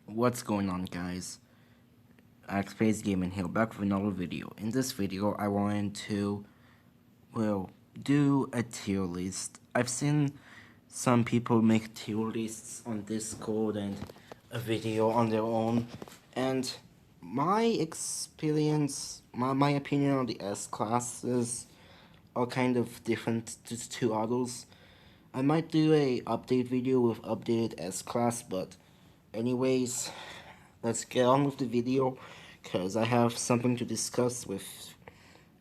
What's going on, guys? Space Gaming here, back with another video. In this video, I wanted to, do a tier list. I've seen some people make tier lists on Discord and a video on their own, and my experience, my opinion on the S classes are kind of different to others. I might do a update video with updated S class, but anyways, let's get on with the video, because I have something to discuss with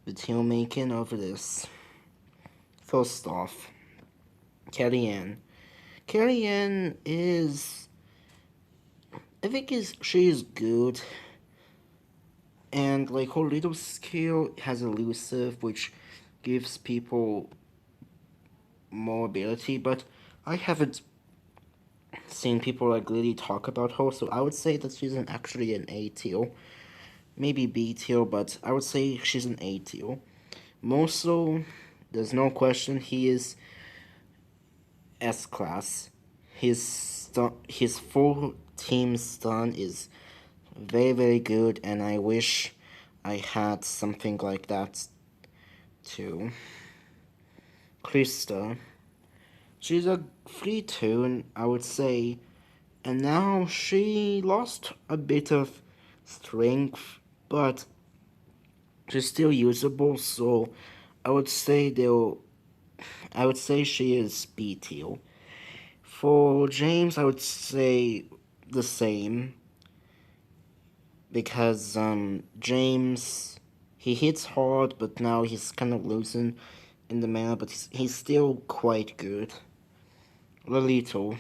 the team making over this. First off, Kellyanne. Kellyanne is, I think she is good, and like her little skill has elusive, which gives people more ability, but I haven't seen people like really talk about her, so I would say that she's actually an A tier. Maybe B tier, but I would say she's an A tier. Moso, there's no question, he is S class. His full team stun is very, very good, and I wish I had something like that too. Krista, she's a free tune, I would say, and now she lost a bit of strength, but she's still usable, so I would say she is B tier. For James, I would say the same, because James, he hits hard, but now he's kind of losing in the mana, but he's still quite good. Lilito,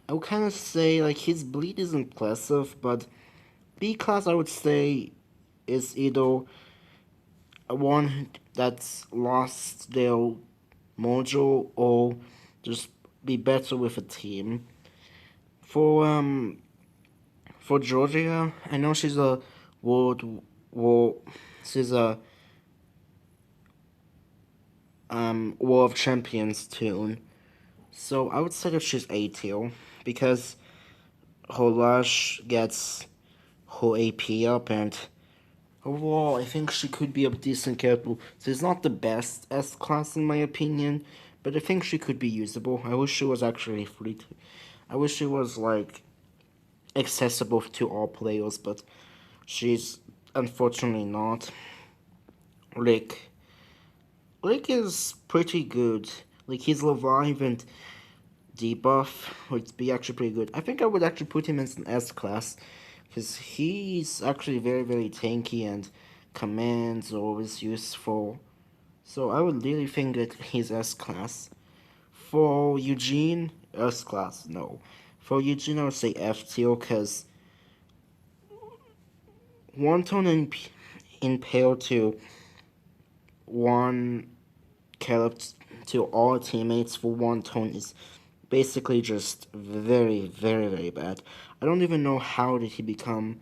I would kind of say like his bleed is impressive, but B class I would say is either one that's lost their mojo or just be better with a team. For Georgia, I know she's a world war she's a War of Champions tune. So I would say that she's A tier because her Lush gets her AP up, and overall I think she could be a decent character. She's not the best S class in my opinion, but I think she could be usable. I wish she was actually free to, I wish she was like accessible to all players, but she's unfortunately not. Rick. Rick is pretty good. Like his revive and debuff would be actually pretty good. I think I would actually put him in an S class, because he's actually very, very tanky and commands are always useful. So I would really think that he's S class. For Eugene, S class, no. For Eugene, I would say F tier, because one tone in pair to one character to all teammates for one tone is basically just very, very, very bad. I don't even know how did he become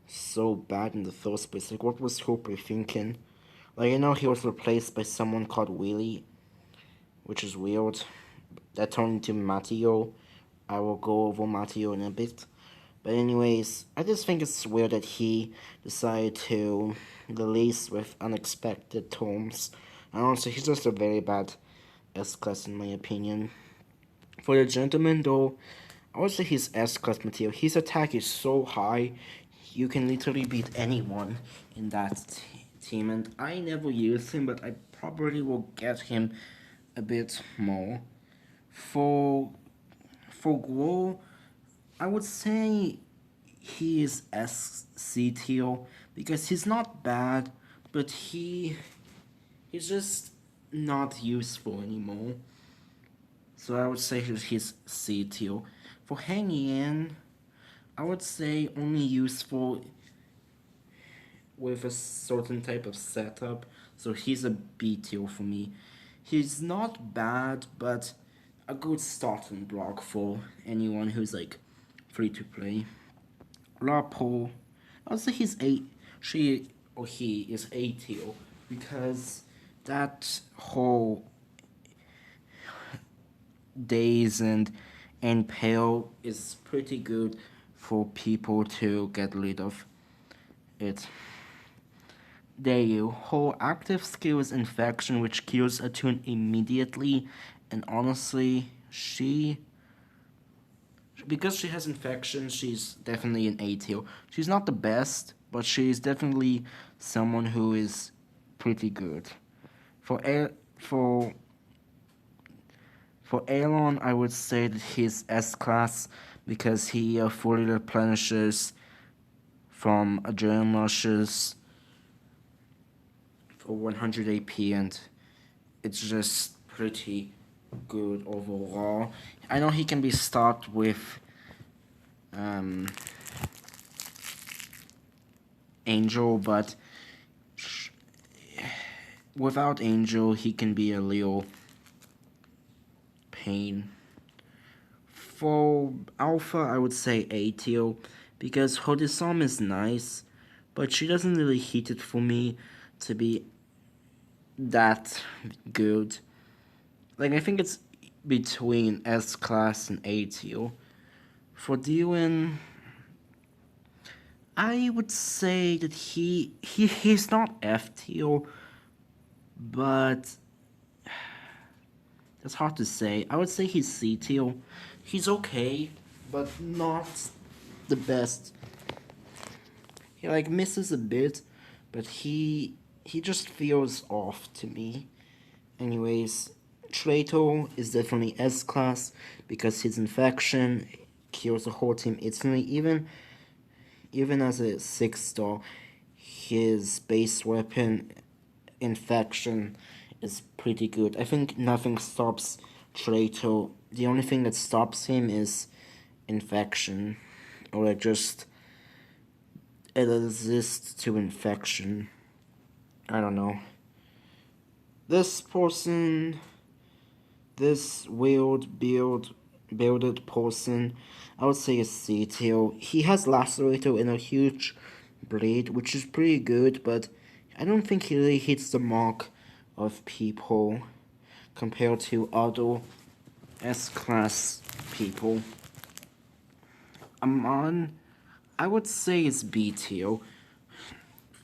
so bad in the first place. Like, what was Hooper thinking? Like, I know he was replaced by someone called Willie, which is weird. That turned into Matteo. I will go over Matteo in a bit. But anyways, I just think it's weird that he decided to release with unexpected terms. And also, he's just a very bad S-Class in my opinion. For the gentleman, though, I would say his S-Class material. His attack is so high, you can literally beat anyone in that team. And I never use him, but I probably will get him a bit more. For Glow, I would say he is SC tier, because he's not bad, but he's just not useful anymore. So I would say he's C tier. For hanging in, I would say only useful with a certain type of setup. So he's a B tier for me. He's not bad, but a good starting block for anyone who's like free to play. Lapo, I would say he is A tier, because that whole days and pale is pretty good for people to get rid of it. There you. Her active skill is infection, which kills Attune immediately, and honestly, because she has infection, she's definitely an A tier. She's not the best, but she's definitely someone who is pretty good. For A for Aelon, I would say that he's S class because he fully replenishes from adrenaline rushes for 100 AP, and it's just pretty good overall. I know he can be stopped with Angel, but without Angel, he can be a little pain. For Alpha, I would say A tier because her disarm is nice, but she doesn't really hit it for me to be that good. Like, I think it's between S class and A tier. For Dylan, I would say that he's not F tier, but that's hard to say. I would say he's C tier. He's okay, but not the best. He like misses a bit, but he just feels off to me. Anyways, Trato is definitely S class because his infection kills the whole team instantly. Even as a 6-star, his base weapon infection is pretty good. I think nothing stops Trato. The only thing that stops him is infection, or just it resists to infection. I don't know. This person, this builded person, I would say is C tier. He has Lacerator and a huge blade, which is pretty good, but I don't think he really hits the mark of people compared to other S-class people. Amon, I would say it's B tier.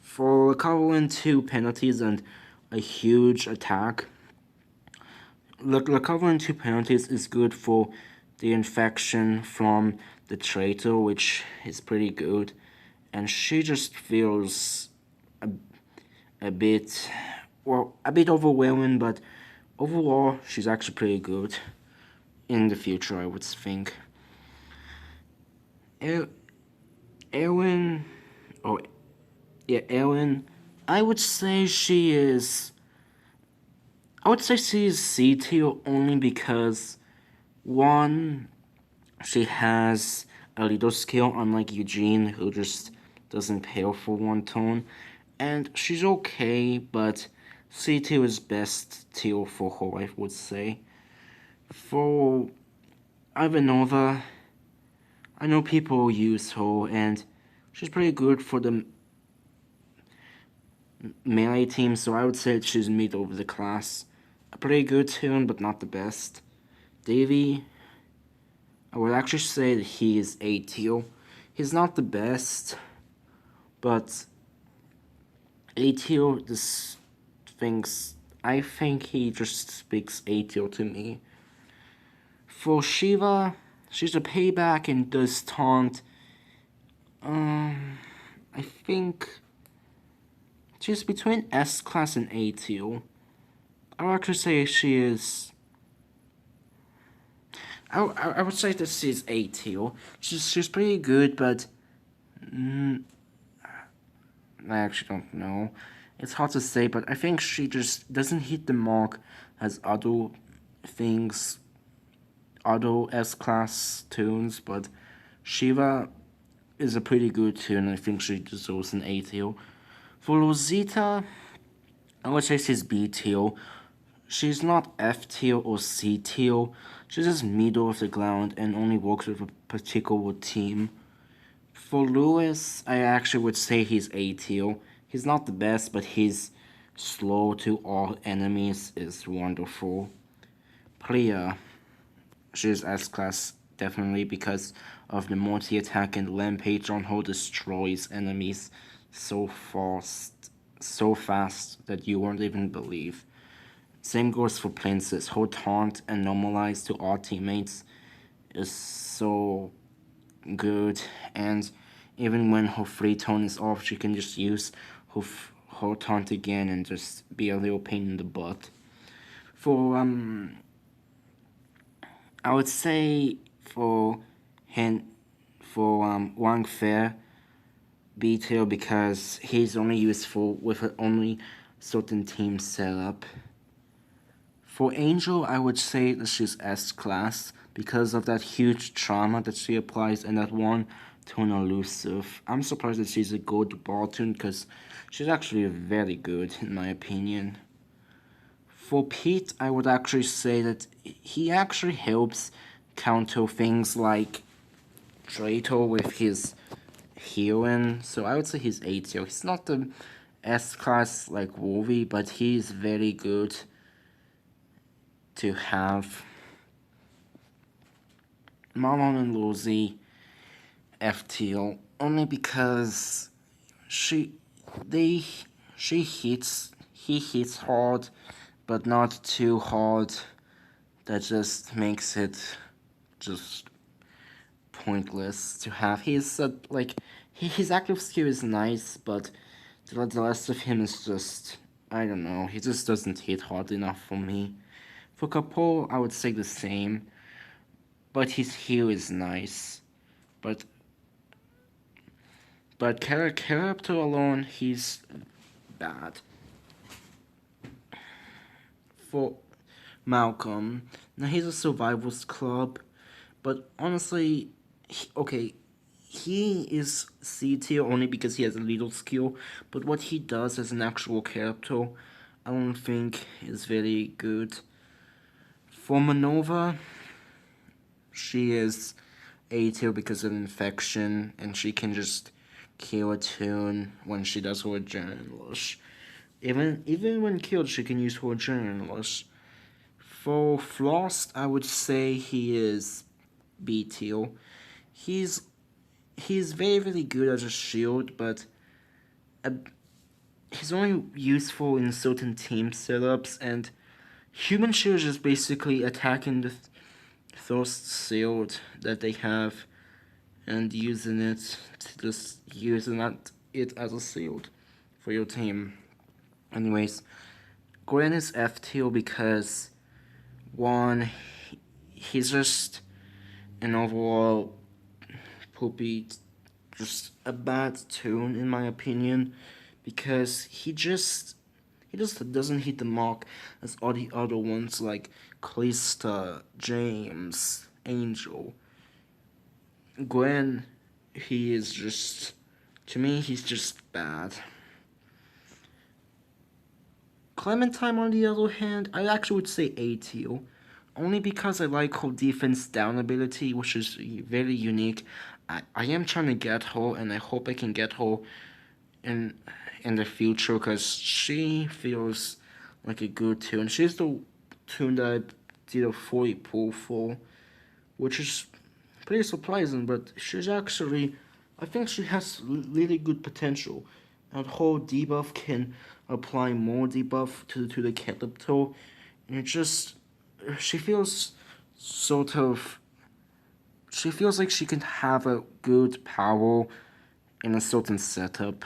For recovering 2 penalties and a huge attack, recovering 2 penalties is good for the infection from the Trato, which is pretty good. And she just feels a bit overwhelming, but overall, she's actually pretty good in the future, I would think. Erwin, I would say she is C tier only because, one, she has a little skill, unlike Eugene, who just doesn't pay for one tone. And she's okay, but C tier is best tier for her, I would say. For Ivanova, I know people use her, and she's pretty good for the melee team, so I would say she's mid over the class. A pretty good tune, but not the best. Davey, I would actually say that he is A tier. He's not the best, but A tier, I think he just speaks A tier to me. For Shiva, she's a payback and does taunt. I think she's between S class and A tier. I would actually say she is. I would say that she's A tier. She's pretty good, but I actually don't know. It's hard to say, but I think she just doesn't hit the mark as other things, other S-class tunes, but Shiva is a pretty good tune. I think she deserves an A tier. For Rosita, I would say she's B tier. She's not F tier or C tier. She's just middle of the ground and only works with a particular team. For Lewis, I actually would say he's A tier. He's not the best, but his slow to all enemies is wonderful. Priya, she's S-class definitely because of the multi-attack and rampage on her destroys enemies so fast that you won't even believe. Same goes for Princess. Her taunt and normalize to our teammates is so good, and even when her free tone is off, she can just use her taunt again and just be a little pain in the butt. For I would say for Hen for Wang Fair B-Tail because he's only useful with only certain team setup. For Angel, I would say that she's S-class because of that huge trauma that she applies and that one turn elusive. I'm surprised that she's a good bottom because she's actually very good in my opinion. For Pete, I would actually say that he actually helps counter things like Trato with his healing, so I would say he's A tier. He's not the S class like Wolvie, but he's very good to have. Marlon and Lucy F tier only because she he hits hard, but not too hard. That just makes it just pointless to have. He's his active skill is nice, but the rest of him is just, I don't know. He just doesn't hit hard enough for me. For Capo, I would say the same, but his heal is nice. But character alone, he's bad. For Malcolm, now he's a survivors club, but honestly, he is C tier only because he has a little skill, but what he does as an actual character, I don't think is very good. For Manova, she is A tier because of infection, and she can just kill Attune when she does her adrenaline. Even when killed, she can use her adrenaline. For Floss, I would say he is B tier. He's very, very good as a shield, but he's only useful in certain team setups, and human shield is basically attacking the first shield that they have and using it to just using it as a shield for your team. Anyways, Gwen is F tier because one, he's just an overall poopy, just a bad tune in my opinion, because he just doesn't hit the mark as all the other ones like Krista, James, Angel. Gwen, he is just, to me, he's just bad. Clementine, on the other hand, I actually would say A tier, only because I like her defense down ability, which is very unique. I am trying to get her, and I hope I can get her in in the future, because she feels like a good tune. She's the tune that I did a 40 pull for, which is pretty surprising, but she's actually, I think she has really good potential. And her debuff can apply more debuff to the character, and it just, she feels sort of, she feels like she can have a good power in a certain setup.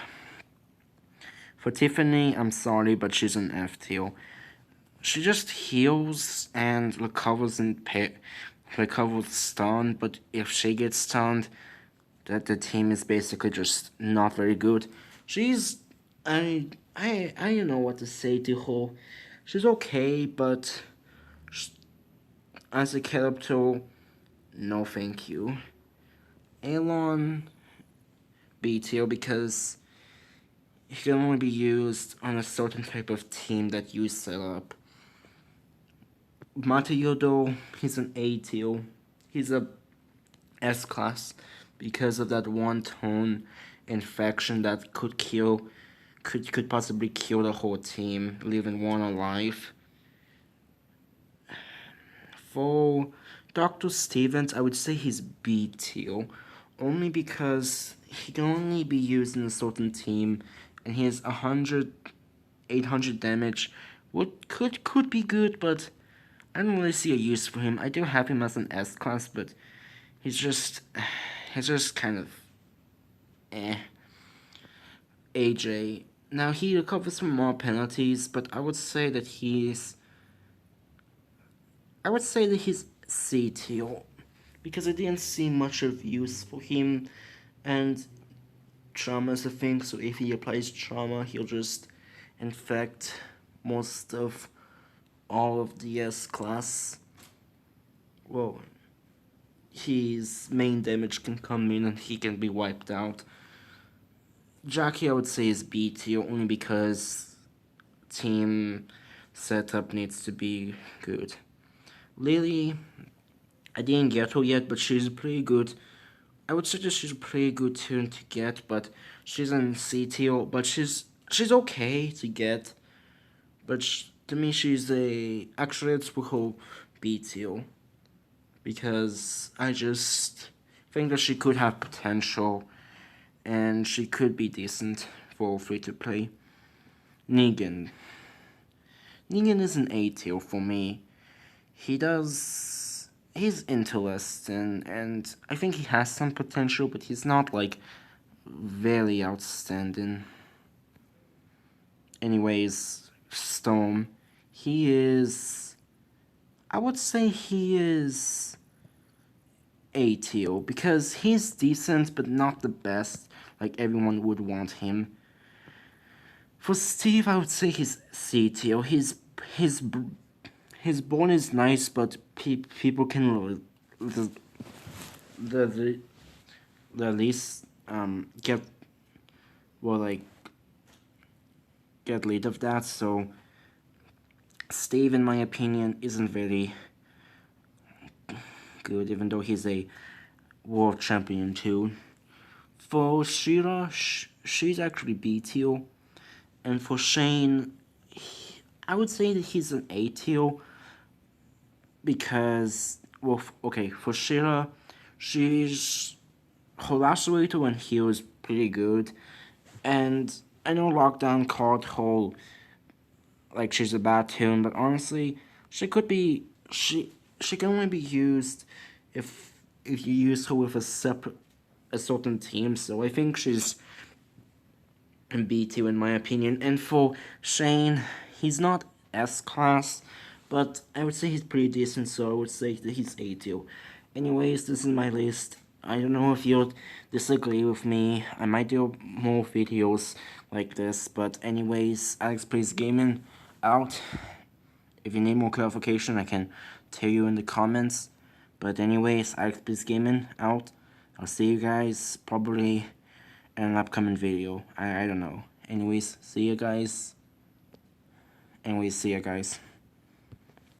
For Tiffany, I'm sorry, but she's an F tier. She just heals and recovers stun, but if she gets stunned, that the team is basically just not very good. She's, I don't know what to say to her. She's okay, but as a character, no thank you. Elon B tier because he can only be used on a certain type of team that you set up. Matayodo, he's an A tier. He's a S class because of that one tone infection that could possibly kill the whole team, leaving one alive. For Dr. Stevens, I would say he's B tier, only because he can only be used in a certain team, and he has 100, 800 damage. What could be good, but I don't really see a use for him. I do have him as an S class, but he's just kind of eh. AJ. Now he recovers from more penalties, but I would say that he's C tier because I didn't see much of use for him, and trauma is a thing. So if he applies trauma, he'll just infect most of all of the S class. Well, his main damage can come in and he can be wiped out. Jackie, I would say, is B tier only because team setup needs to be good. Lily, I didn't get her yet, but she's pretty good. I would suggest she's a pretty good tune to get, but she's in C tier, but she's okay to get. But to me, she's actually it's for her B tier because I just think that she could have potential and she could be decent for free to play. Negan. Negan is an A tier for me. He's interesting and I think he has some potential, but he's not like very outstanding. Anyways, Storm. I would say he is A tier because he's decent but not the best like everyone would want him. For Steve, I would say he's C tier. His bone is nice, but people can the least get get rid of that. So Steve, in my opinion, isn't very good, even though he's a world champion too. For Shiva, she's actually B tier, and for Shane, I would say that he's an A tier because, well, okay, for Shiva, her lacerator and heal is pretty good, and I know Lockdown called her like she's a bad tune, but honestly, she could be she can only be used if you use her with a certain team. So I think she's in B tier in my opinion. And for Shane, he's not S class, but I would say he's pretty decent. So I would say that he's A tier. Anyways, this is my list. I don't know if you'll disagree with me. I might do more videos like this, but anyways, Alex Plays Gaming out. If you need more clarification, I can tell you in the comments. But anyways, Alex Plays Gaming out. I'll see you guys probably in an upcoming video. I don't know. Anyways, see you guys.